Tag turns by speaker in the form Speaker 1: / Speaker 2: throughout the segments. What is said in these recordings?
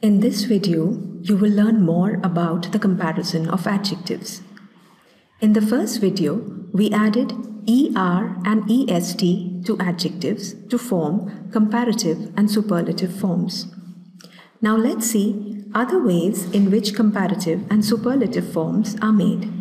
Speaker 1: In this video, you will learn more about the comparison of adjectives. In the first video, we added ER and EST to adjectives to form comparative and superlative forms. Now let's see other ways in which comparative and superlative forms are made.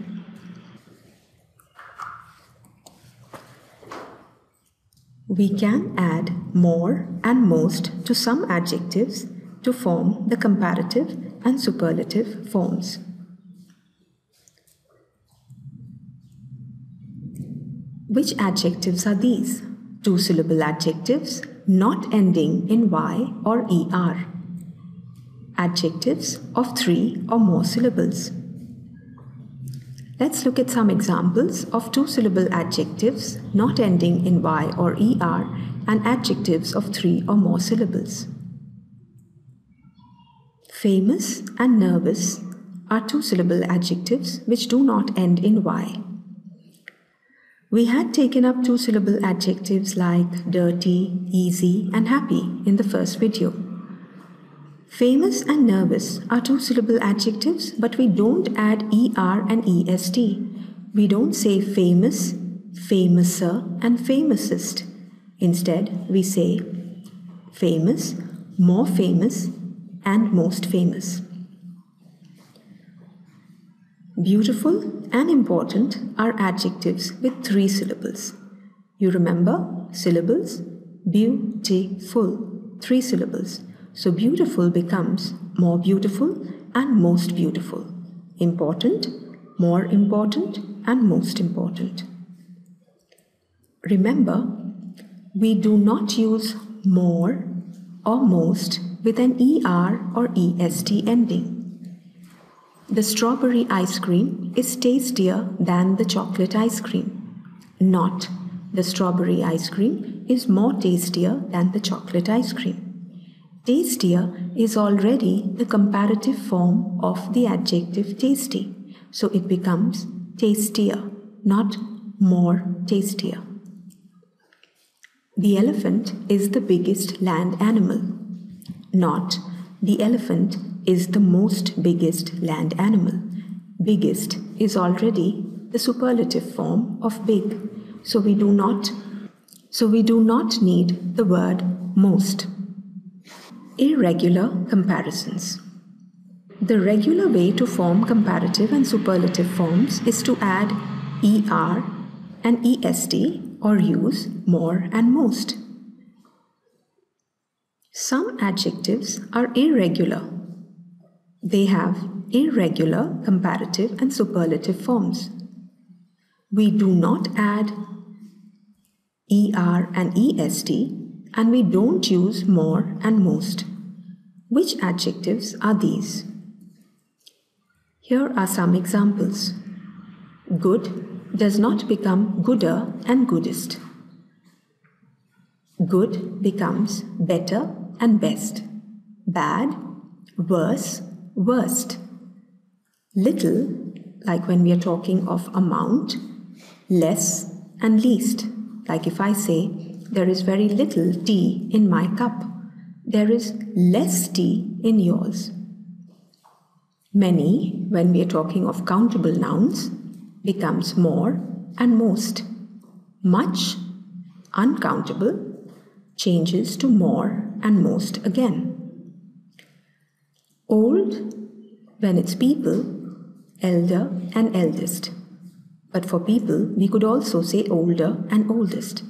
Speaker 1: We can add more and most to some adjectives to form the comparative and superlative forms. Which adjectives are these? Two-syllable adjectives not ending in Y or ER. Adjectives of 3 or more syllables. Let's look at some examples of two-syllable adjectives not ending in Y or ER and adjectives of 3 or more syllables. Famous and nervous are two-syllable adjectives which do not end in Y. We had taken up two-syllable adjectives like dirty, easy, and happy in the first video. Famous and nervous are two-syllable adjectives, but we don't add ER and EST. We don't say famous, famouser, and famousest. Instead, we say famous, more famous, and most famous. Beautiful and important are adjectives with 3 syllables. You remember syllables? Beautiful, 3 syllables. So beautiful becomes more beautiful and most beautiful. Important, more important, and most important. Remember, we do not use more or most with an ER or EST ending. The strawberry ice cream is tastier than the chocolate ice cream. Not the strawberry ice cream is more tastier than the chocolate ice cream. Tastier is already the comparative form of the adjective tasty, so it becomes tastier, not more tastier. The elephant is the biggest land animal. Not the elephant is the most biggest land animal. Biggest is already the superlative form of big, so we do not need the word most. Irregular comparisons. The regular way to form comparative and superlative forms is to add ER and EST or use more and most. Some adjectives are irregular. They have irregular comparative and superlative forms. We do not add ER and EST, and we don't use more and most. Which adjectives are these? Here are some examples. Good does not become gooder and goodest. Good becomes better and best. Bad, worse, worst. Little, like when we are talking of amount. Less and least, like if I say, there is very little tea in my cup. There is less tea in yours. Many, when we are talking of countable nouns, becomes more and most. Much, uncountable, changes to more and most again. Old, when it's people, elder and eldest. But for people, we could also say older and oldest.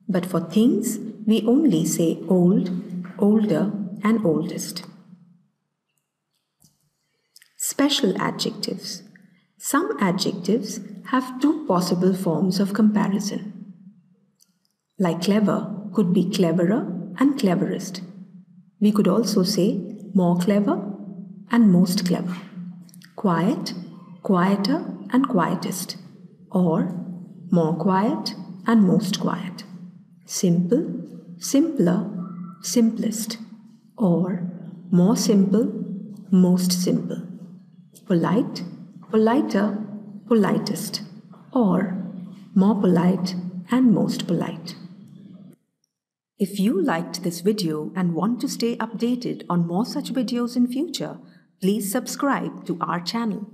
Speaker 1: But for things, we only say old, older, and oldest. Special adjectives. Some adjectives have 2 possible forms of comparison. Like clever could be cleverer and cleverest. We could also say more clever and most clever. Quiet, quieter, and quietest. Or more quiet and most quiet. Simple, simpler, simplest, or more simple, most simple. Polite, politer, politest, or more polite and most polite. If you liked this video and want to stay updated on more such videos in future, please subscribe to our channel.